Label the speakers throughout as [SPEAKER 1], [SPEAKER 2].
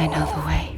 [SPEAKER 1] I know the way.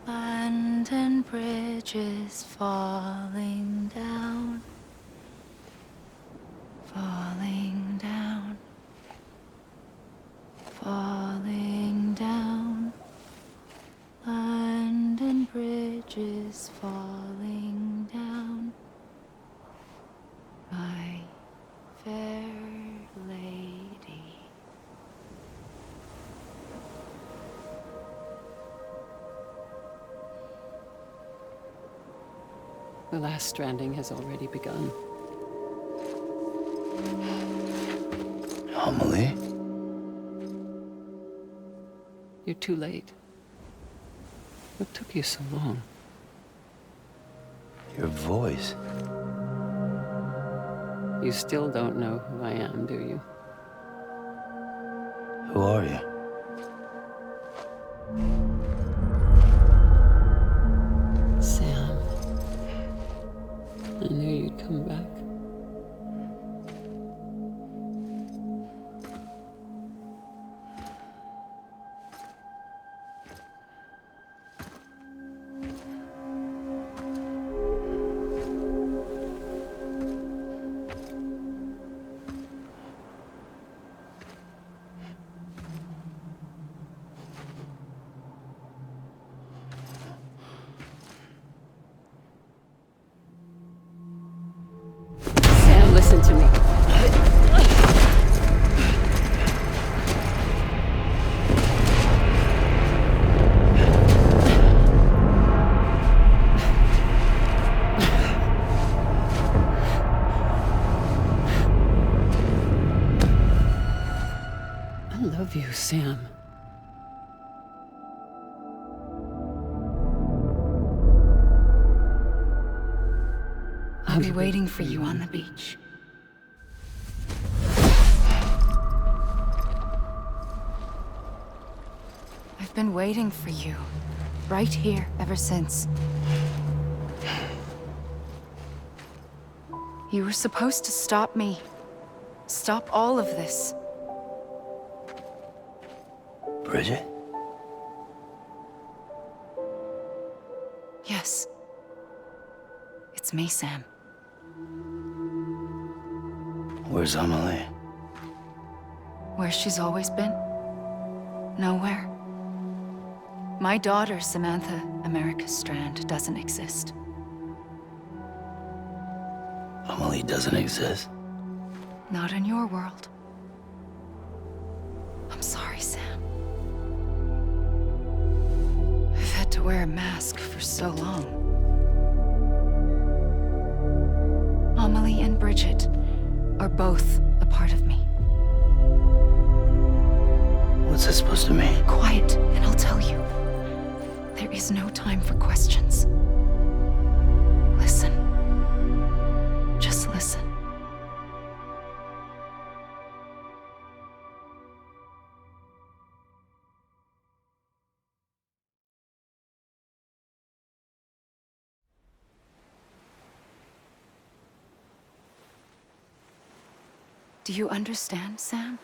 [SPEAKER 1] London Bridge is falling down, falling down, falling down. London Bridge is falling down, my fair lady.
[SPEAKER 2] The last stranding has already begun.
[SPEAKER 3] Amelie?
[SPEAKER 2] You're too late. What took you so long?
[SPEAKER 3] Your voice.
[SPEAKER 2] You still don't know who I am, do you?
[SPEAKER 3] Who are you?
[SPEAKER 2] Sam. I knew you'd come back. I love you, Sam.
[SPEAKER 1] I'll be waiting for you on the beach. I've been waiting for you, right here, ever since. You were supposed to stop me. Stop all of this.
[SPEAKER 3] Bridget?
[SPEAKER 1] Yes. It's me, Sam.
[SPEAKER 3] Where's Amelie?
[SPEAKER 1] Where she's always been. Nowhere. My daughter, Samantha America Strand, doesn't exist.
[SPEAKER 3] Amelie doesn't exist?
[SPEAKER 1] Not in your world. I'm sorry, Sam. I've had to wear a mask for so long. Amelie and Bridget are both a part of me.
[SPEAKER 3] What's that supposed to mean?
[SPEAKER 1] Quiet, and I'll tell you. There is no time for questions. Listen. Just listen. Do you understand, Sam?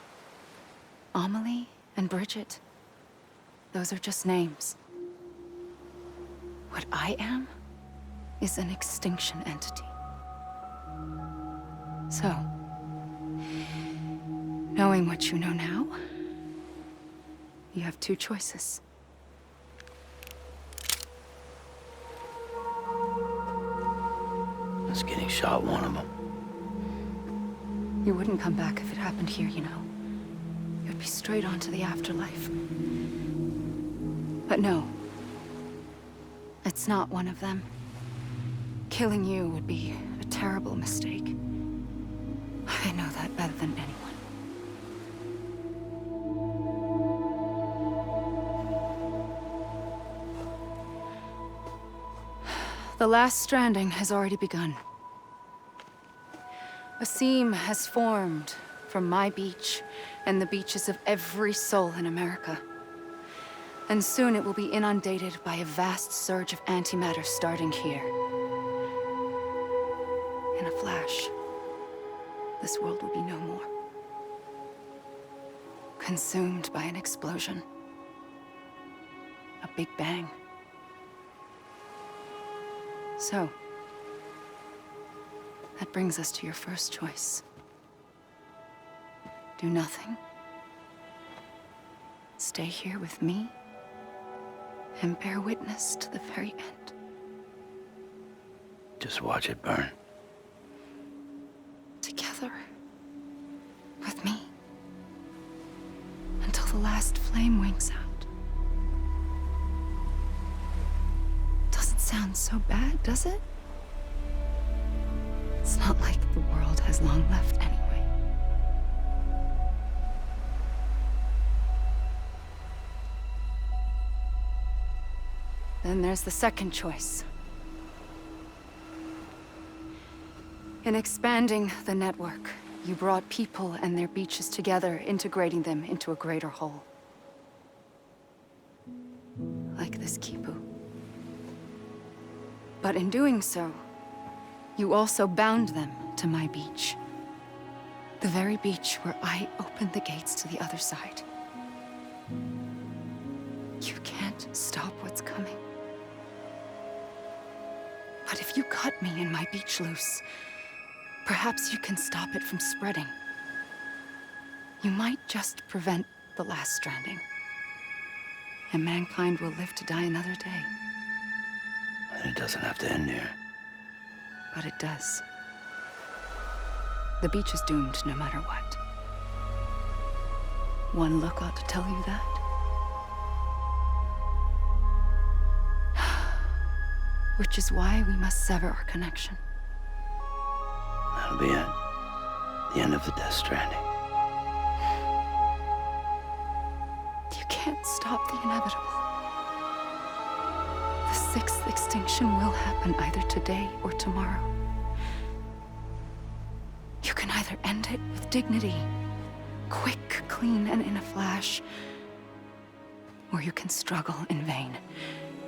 [SPEAKER 1] Amelie and Bridget, those are just names. What I am is an extinction entity. So, knowing what you know now, you have two choices.
[SPEAKER 3] Is getting shot one of them?
[SPEAKER 1] You wouldn't come back if it happened here, you know. You'd be straight on to the afterlife. But no. It's not one of them. Killing you would be a terrible mistake. I know that better than anyone. The last stranding has already begun. A seam has formed from my beach and the beaches of every soul in America. And soon it will be inundated by a vast surge of antimatter starting here. In a flash, this world will be no more. Consumed by an explosion. A big bang. So, that brings us to your first choice. Do nothing. Stay here with me and bear witness to the very end.
[SPEAKER 3] Just watch it burn.
[SPEAKER 1] Together. With me. Until the last flame winks out. Doesn't sound so bad, does it? It's not like the world has long left anyway. Then there's the second choice. In expanding the network, you brought people and their beaches together, integrating them into a greater whole. Like this Kipu. But in doing so, you also bound them to my beach. The very beach where I opened the gates to the other side. You can't stop what's coming. But if you cut me and my beach loose, perhaps you can stop it from spreading. You might just prevent the last stranding. And mankind will live to die another day.
[SPEAKER 3] And it doesn't have to end here.
[SPEAKER 1] But it does. The beach is doomed no matter what. One look ought to tell you that. Which is why we must sever our connection.
[SPEAKER 3] That'll be it. The end of the Death Stranding.
[SPEAKER 1] You can't stop the inevitable. The sixth extinction will happen either today or tomorrow. You can either end it with dignity, quick, clean, and in a flash, or you can struggle in vain,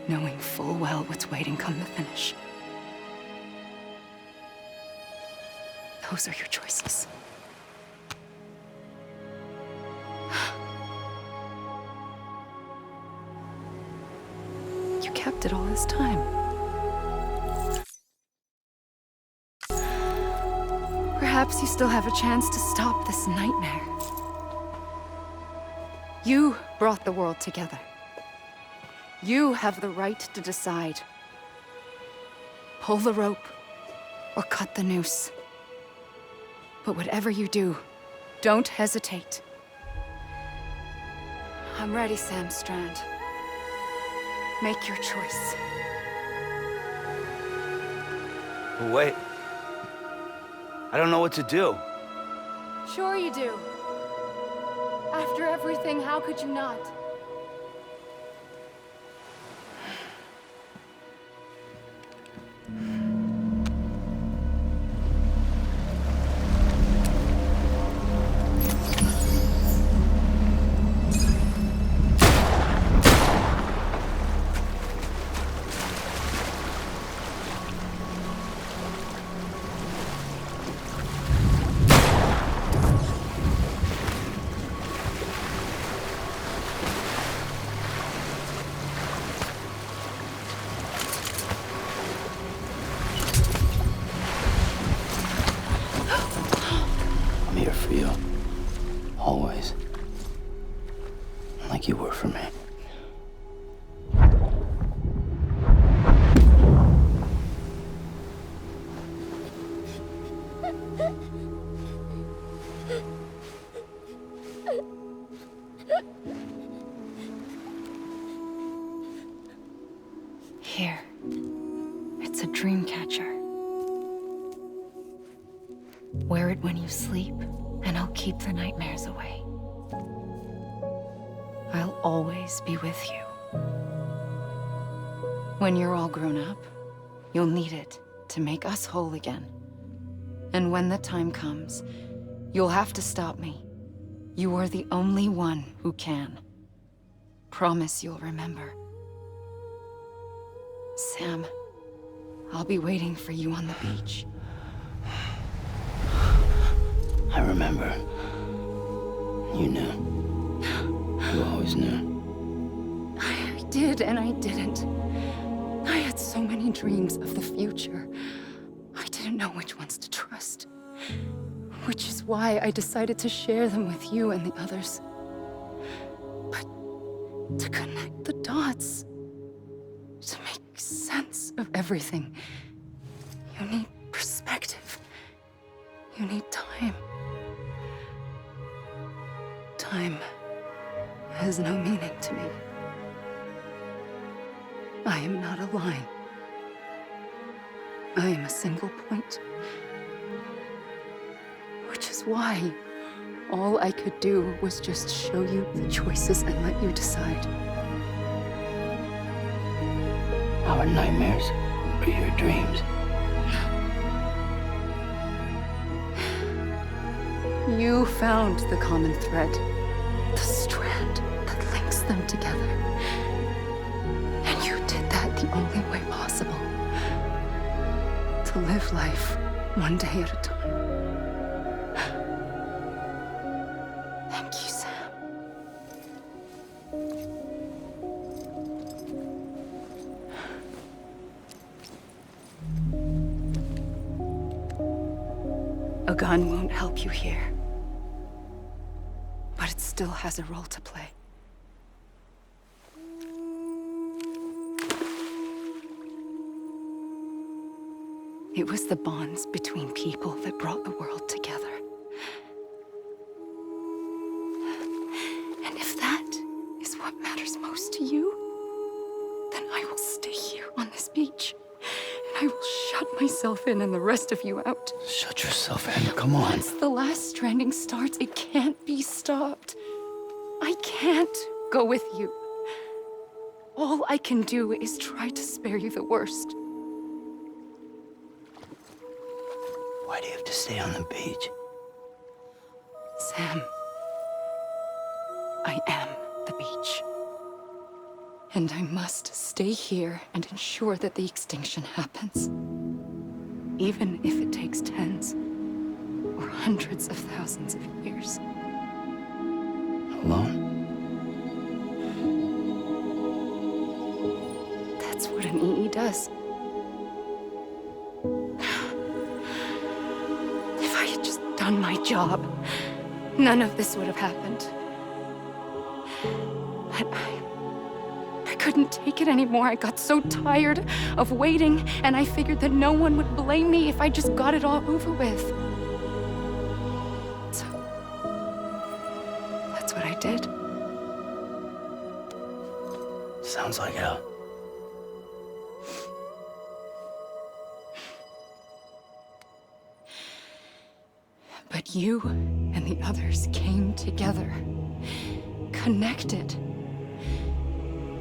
[SPEAKER 1] knowing full well what's waiting come the finish. Those are your choices. You kept it all this time. Perhaps you still have a chance to stop this nightmare. You brought the world together. You have the right to decide. Pull the rope or cut the noose. But whatever you do, don't hesitate. I'm ready, Sam Strand. Make your choice.
[SPEAKER 3] Wait. I don't know what to do.
[SPEAKER 1] Sure you do. After everything, how could you not?
[SPEAKER 3] I'm here for you. Always. Like you were for me.
[SPEAKER 1] Here. It's a dream catcher. Wear it when you sleep, and I'll keep the nightmares away. I'll always be with you. When you're all grown up, you'll need it to make us whole again. And when the time comes, you'll have to stop me. You are the only one who can. Promise you'll remember. Sam, I'll be waiting for you on the beach.
[SPEAKER 3] I remember. You knew. You always knew.
[SPEAKER 1] I did and I didn't. I had so many dreams of the future. I didn't know which ones to trust. Which is why I decided to share them with you and the others. But to connect the dots, to make sense of everything, you need perspective. You need time. Time has no meaning to me. I am not a line. I am a single point. Which is why all I could do was just show you the choices and let you decide.
[SPEAKER 3] Our nightmares are your dreams.
[SPEAKER 1] You found the common thread, the strand that links them together. And you did that the only way possible. To live life one day at a time. Thank you, Sam. A gun won't help you here. But it still has a role to play. It was the bonds between people that brought the world together. And if that is what matters most to you, then I will stay here on this beach. And I will shut myself in and the rest of you out.
[SPEAKER 3] Shut yourself in. Come on.
[SPEAKER 1] Once the last stranding starts, it can't be stopped. I can't go with you. All I can do is try to spare you the worst.
[SPEAKER 3] Why do you have to stay on the beach?
[SPEAKER 1] Sam, I am the beach. And I must stay here and ensure that the extinction happens. Even if it takes tens or hundreds of thousands of years.
[SPEAKER 3] Alone?
[SPEAKER 1] That's what an EE does. If I had just done my job, none of this would have happened. But I couldn't take it anymore. I got so tired of waiting, and I figured that no one would blame me if I just got it all over with. So, that's what I did.
[SPEAKER 3] Sounds like hell.
[SPEAKER 1] But you and the others came together, connected.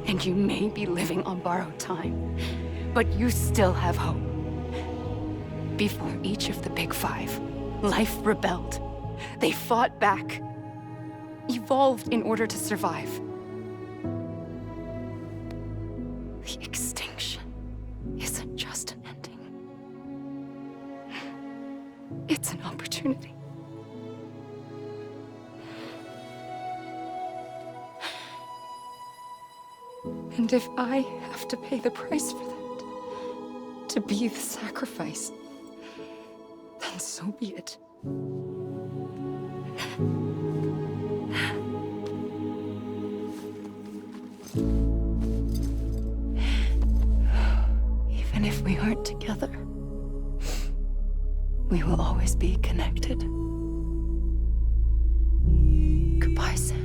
[SPEAKER 1] And you may be living on borrowed time, but you still have hope. Before each of the Big Five, life rebelled. They fought back, evolved in order to survive. The extinction isn't just an ending. It's an opportunity. And if I have to pay the price for that, to be the sacrifice, then so be it. Even if we aren't together, we will always be connected. Goodbye, Sam.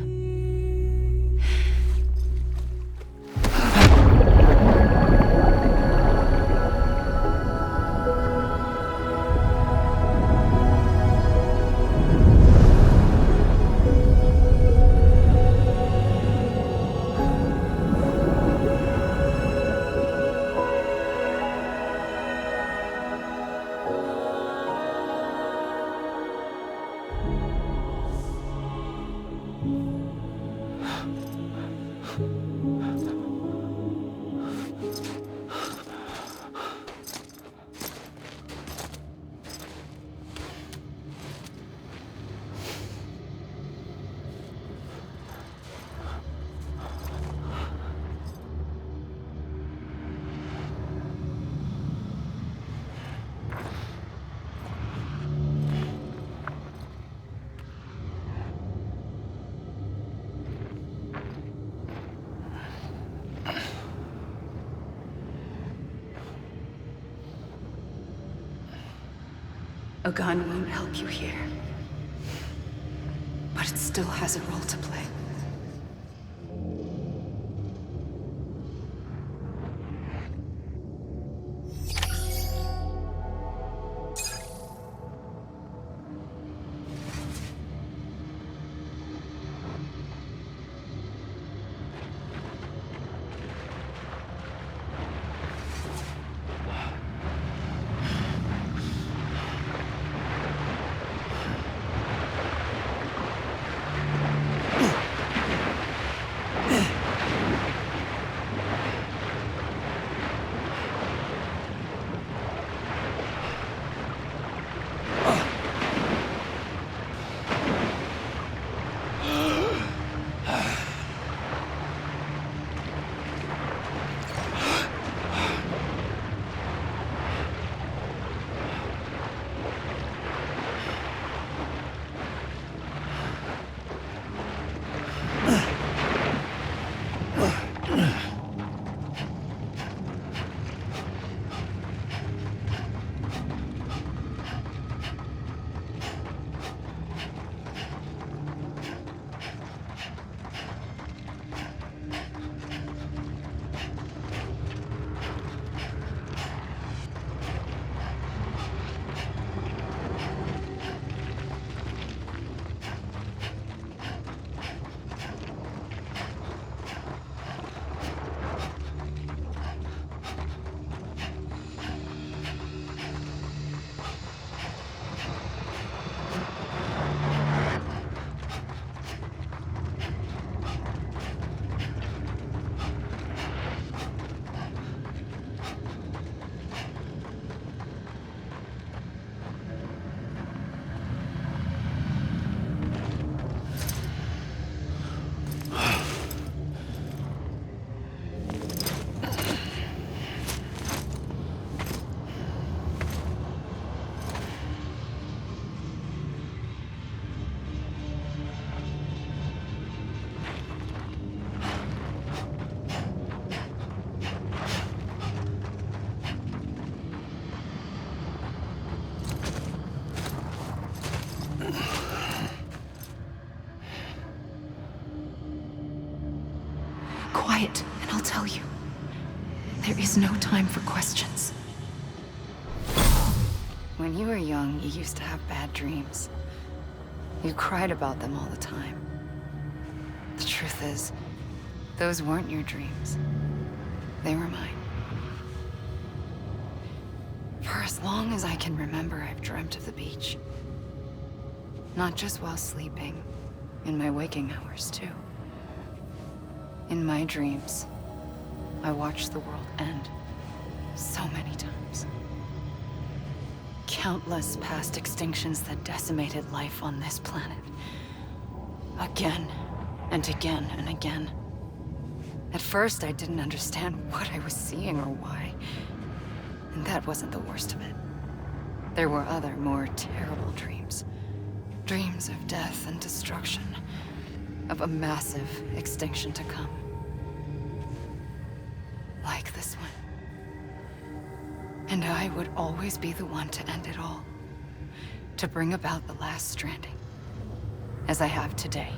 [SPEAKER 1] A gun won't help you here, but it still has a role to play. quiet, and I'll tell you. There is no time for questions. When you were young, you used to have bad dreams. You cried about them all the time. The truth is, those weren't your dreams. They were mine. For as long as I can remember, I've dreamt of the beach. Not just while sleeping, in my waking hours, too. In my dreams, I watched the world end so many times. Countless past extinctions that decimated life on this planet. Again, and again, and again. At first, I didn't understand what I was seeing or why. And that wasn't the worst of it. There were other, more terrible dreams. Dreams of death and destruction. Of a massive extinction to come. Like this one. And I would always be the one to end it all. To bring about the last stranding. As I have today.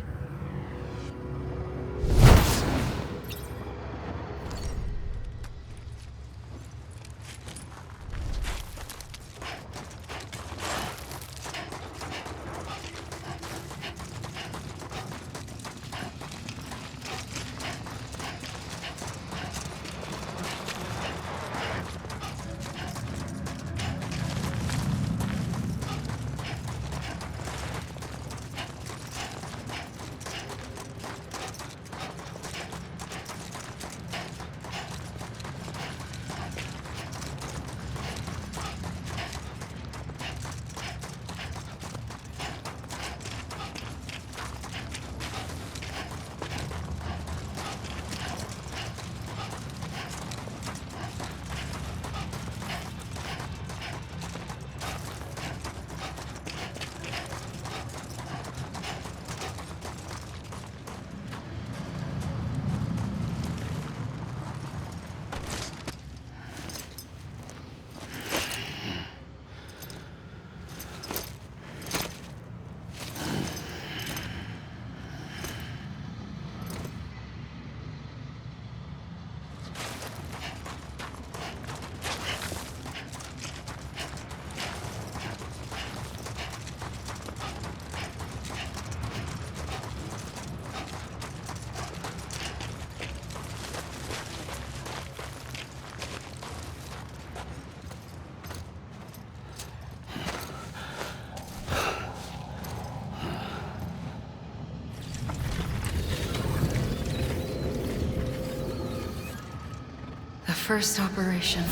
[SPEAKER 1] First operation,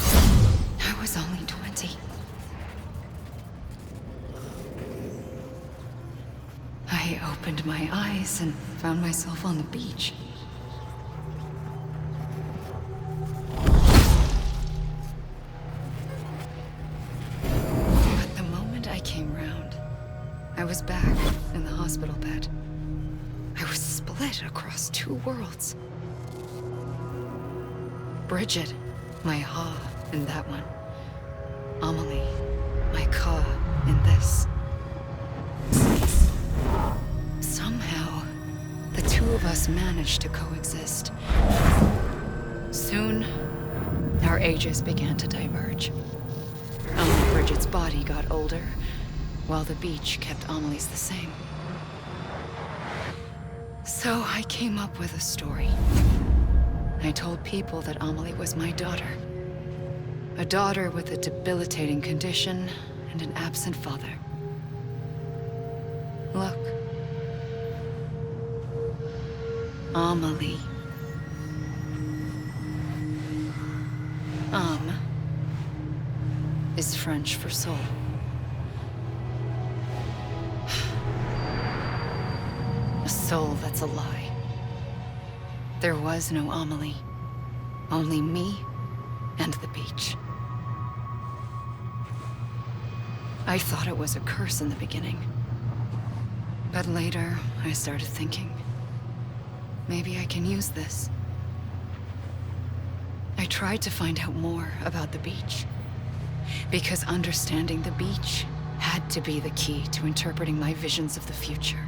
[SPEAKER 1] I was only 20. I opened my eyes and found myself on the beach. But the moment I came round, I was back in the hospital bed. I was split across two worlds. Bridget, my Ha in that one. Amelie, my Ka in this. Somehow, the two of us managed to coexist. Soon, our ages began to diverge. Only Bridget's body got older, while the beach kept Amelie's the same. So I came up with a story. I told people that Amelie was my daughter. A daughter with a debilitating condition and an absent father. Look. Amelie. Âme is French for soul. A soul that's a lie. There was no Amelie. Only me and the beach. I thought it was a curse in the beginning. But later, I started thinking, maybe I can use this. I tried to find out more about the beach. Because understanding the beach had to be the key to interpreting my visions of the future.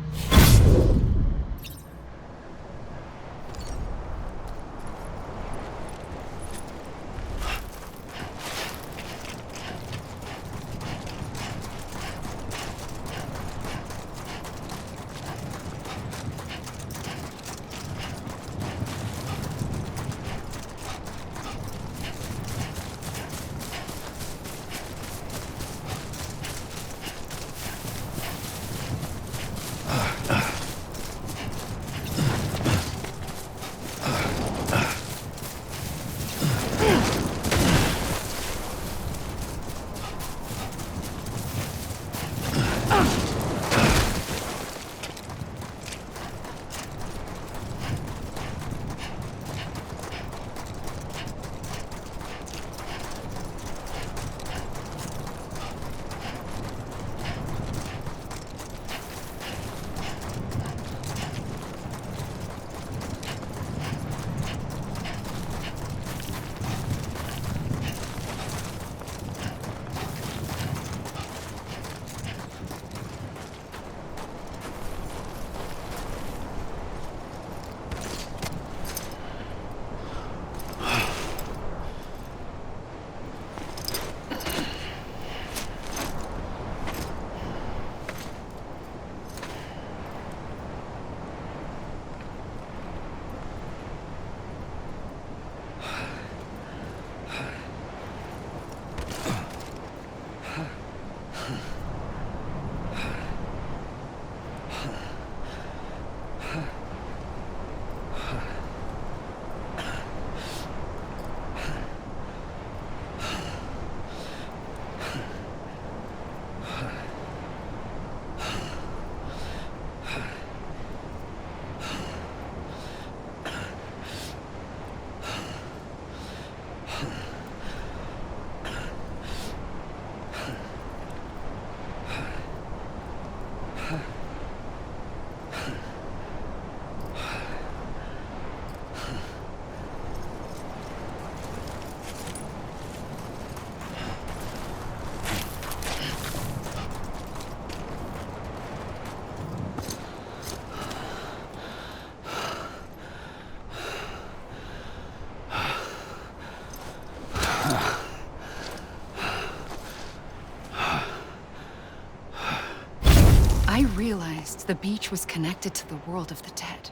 [SPEAKER 1] the beach was connected to the world of the dead,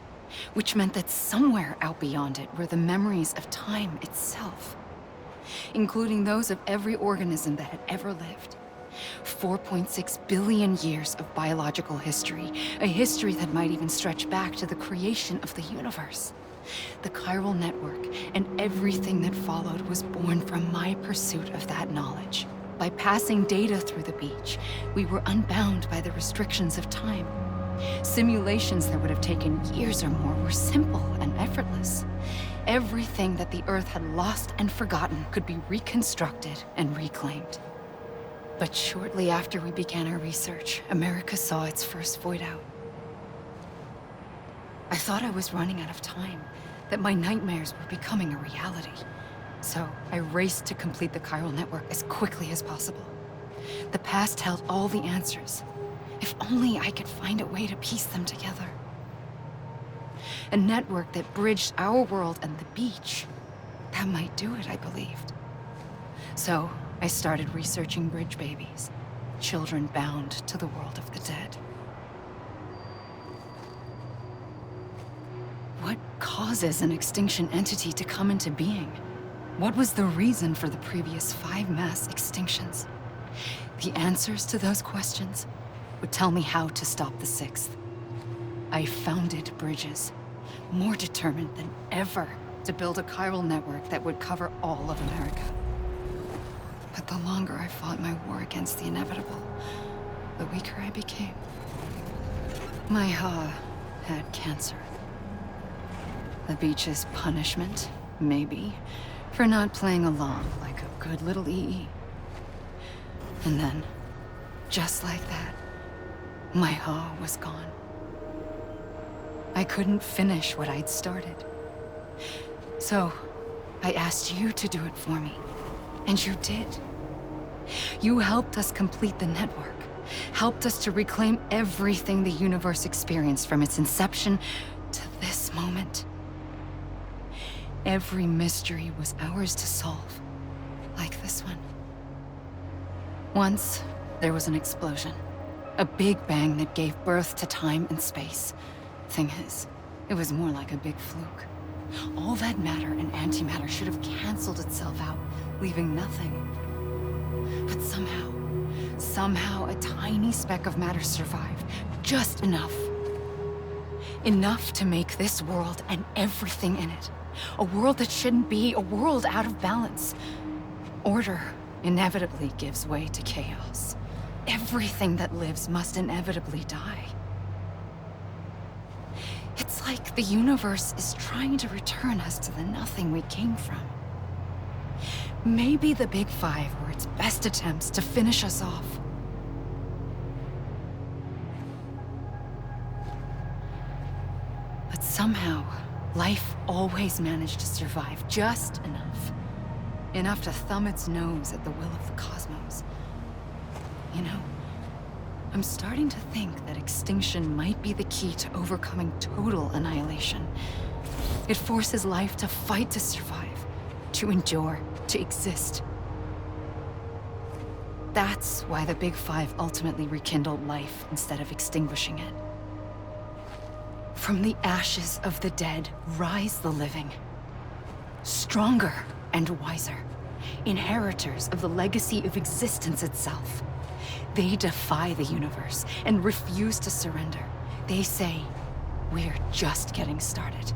[SPEAKER 1] which meant that somewhere out beyond it were the memories of time itself, including those of every organism that had ever lived. 4.6 billion years of biological history, a history that might even stretch back to the creation of the universe. The chiral network and everything that followed was born from my pursuit of that knowledge. By passing data through the beach, we were unbound by the restrictions of time. Simulations that would have taken years or more were simple and effortless. Everything that the Earth had lost and forgotten could be reconstructed and reclaimed. But shortly after we began our research, America saw its first void out. I thought I was running out of time, that my nightmares were becoming a reality. So I raced to complete the chiral network as quickly as possible. The past held all the answers. If only I could find a way to piece them together. A network that bridged our world and the beach. That might do it, I believed. So I started researching bridge babies, children bound to the world of the dead. What causes an extinction entity to come into being? What was the reason for the previous 5 mass extinctions? The answers to those questions would tell me how to stop the 6th. I founded bridges, more determined than ever to build a chiral network that would cover all of America. But the longer I fought my war against the inevitable, the weaker I became. My Ha had cancer. The beach's punishment, maybe, for not playing along like a good little EE. And then, just like that, my Ha was gone. I couldn't finish what I'd started. So, I asked you to do it for me. And you did. You helped us complete the network, helped us to reclaim everything the universe experienced from its inception to this moment. Every mystery was ours to solve, like this one. Once, there was an explosion. A big bang that gave birth to time and space. Thing is, it was more like a big fluke. All that matter and antimatter should have canceled itself out, leaving nothing. But somehow a tiny speck of matter survived. Just enough. Enough to make this world and everything in it. A world that shouldn't be, a world out of balance. Order inevitably gives way to chaos. Everything that lives must inevitably die. It's like the universe is trying to return us to the nothing we came from. Maybe the Big Five were its best attempts to finish us off. But somehow, life always managed to survive just enough. Enough to thumb its nose at the will of the cosmos. You know, I'm starting to think that extinction might be the key to overcoming total annihilation. It forces life to fight to survive, to endure, to exist. That's why the Big Five ultimately rekindled life instead of extinguishing it. From the ashes of the dead rise the living. Stronger and wiser. Inheritors of the legacy of existence itself. They defy the universe and refuse to surrender. They say, we're just getting started.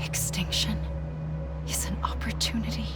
[SPEAKER 1] Extinction is an opportunity.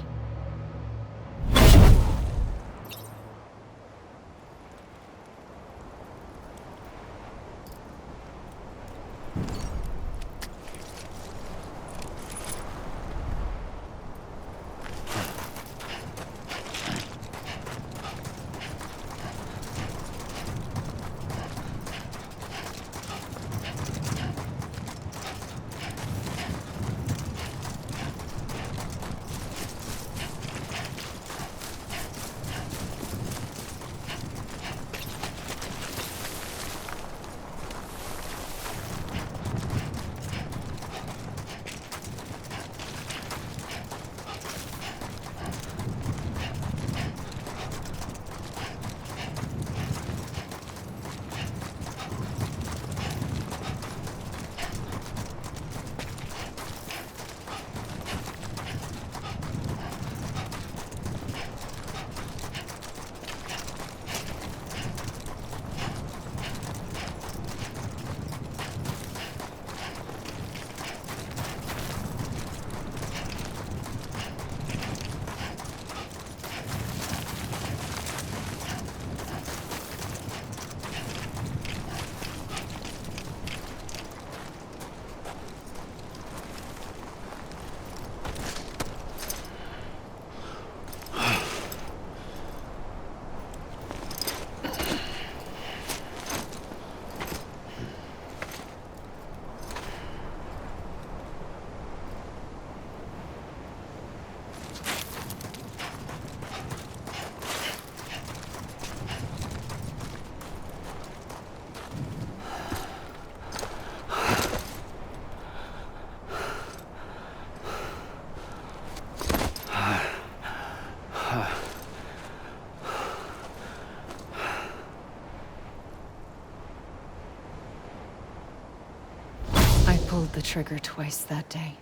[SPEAKER 1] pulled the trigger twice that day.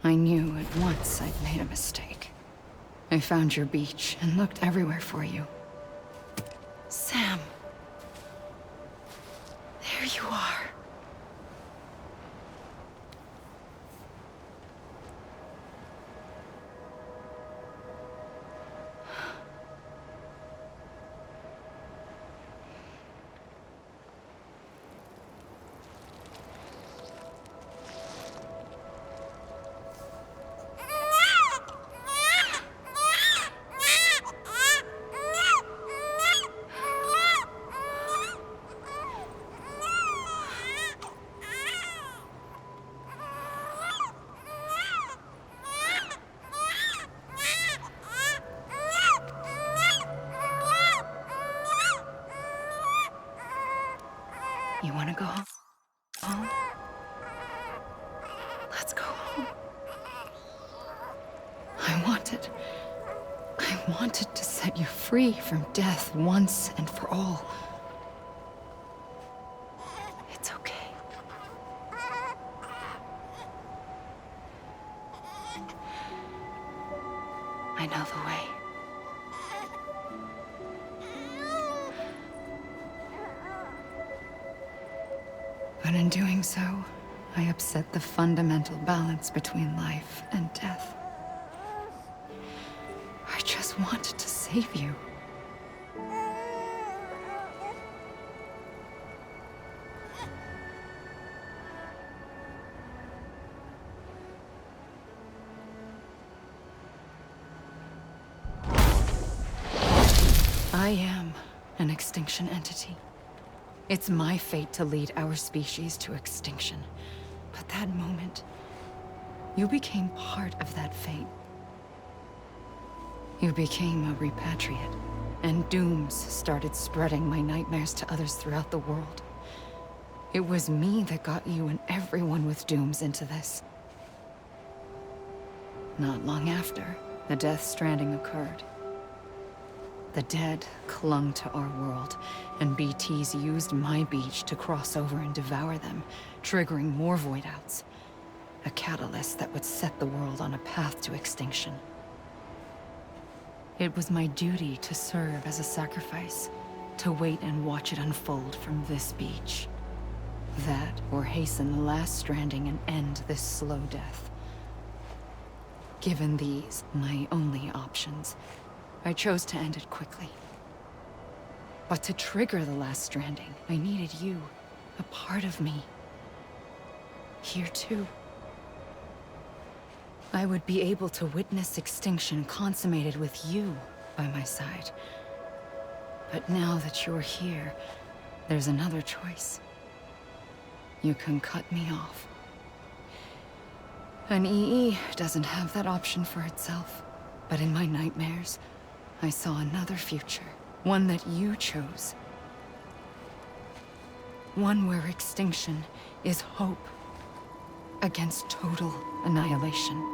[SPEAKER 1] I knew at once I'd made a mistake. I found your beach and looked everywhere for you. Sam. There you are. You want to go home? Home? Let's go home. I wanted to set you free from death once and for all. It's okay. I know the way. But in doing so, I upset the fundamental balance between life and death. I just wanted to save you. I am an extinction entity. It's my fate to lead our species to extinction. But that moment, you became part of that fate. You became a repatriate, and dooms started spreading my nightmares to others throughout the world. It was me that got you and everyone with dooms into this. Not long after, the Death Stranding occurred. The dead clung to our world, and BTs used my beach to cross over and devour them, triggering more void outs. A catalyst that would set the world on a path to extinction. It was my duty to serve as a sacrifice, to wait and watch it unfold from this beach. That, or hasten the last stranding and end this slow death. Given these, my only options, I chose to end it quickly. But to trigger the last stranding, I needed you, a part of me. Here too. I would be able to witness extinction consummated with you by my side. But now that you're here, there's another choice. You can cut me off. An EE doesn't have that option for itself. But in my nightmares, I saw another future. One that you chose. One where extinction is hope against total annihilation.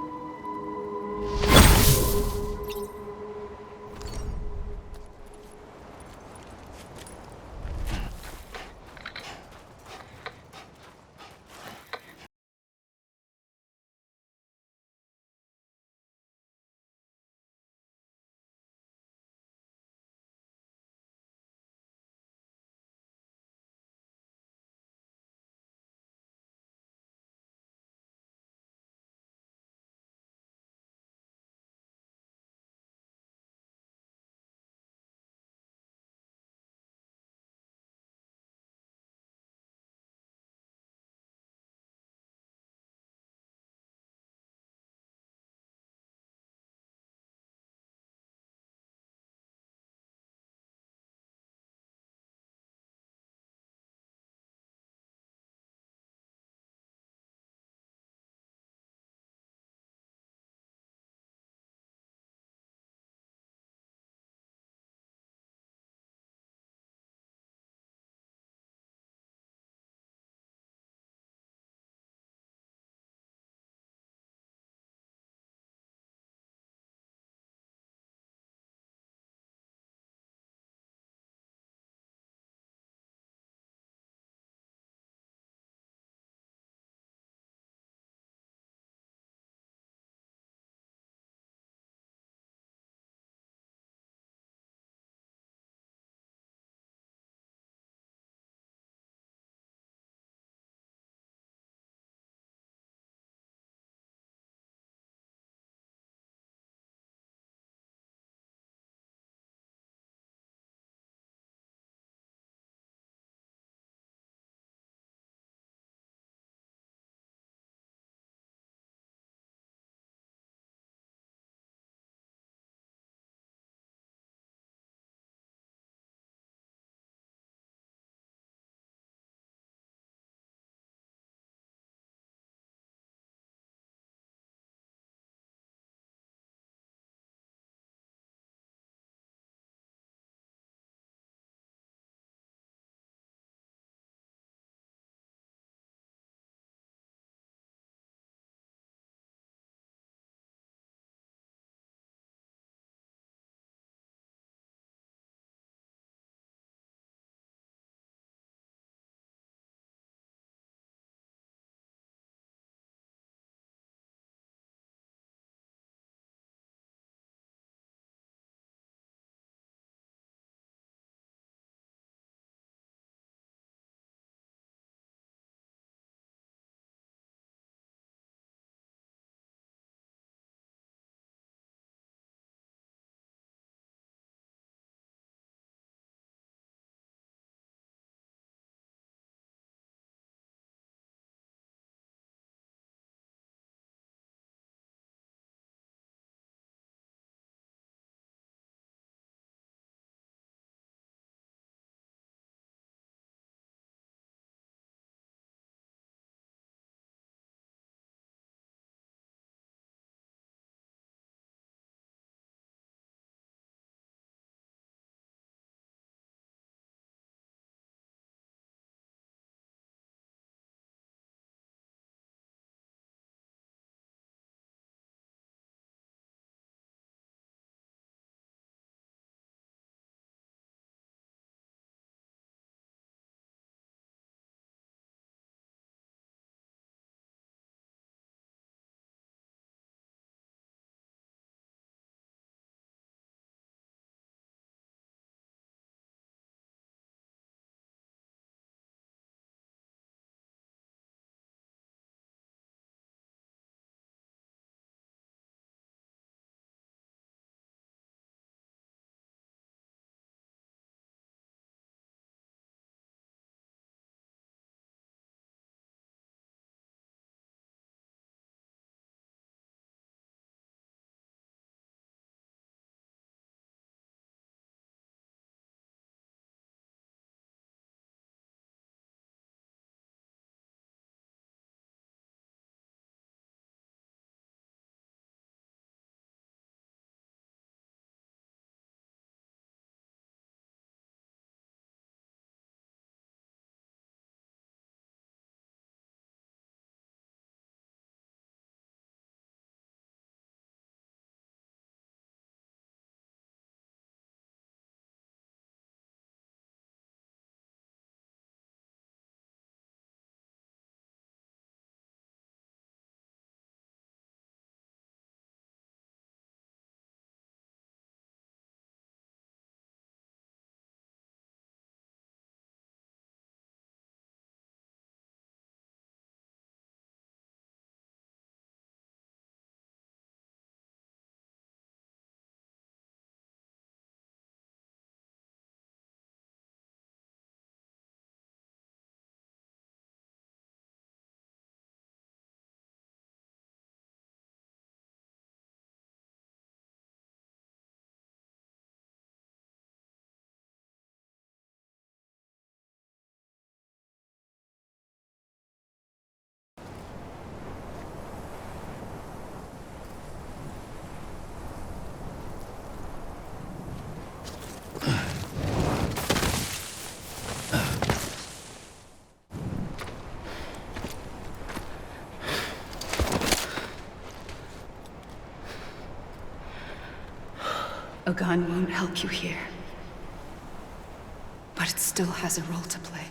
[SPEAKER 1] A gun won't help you here. But it still has a role to play.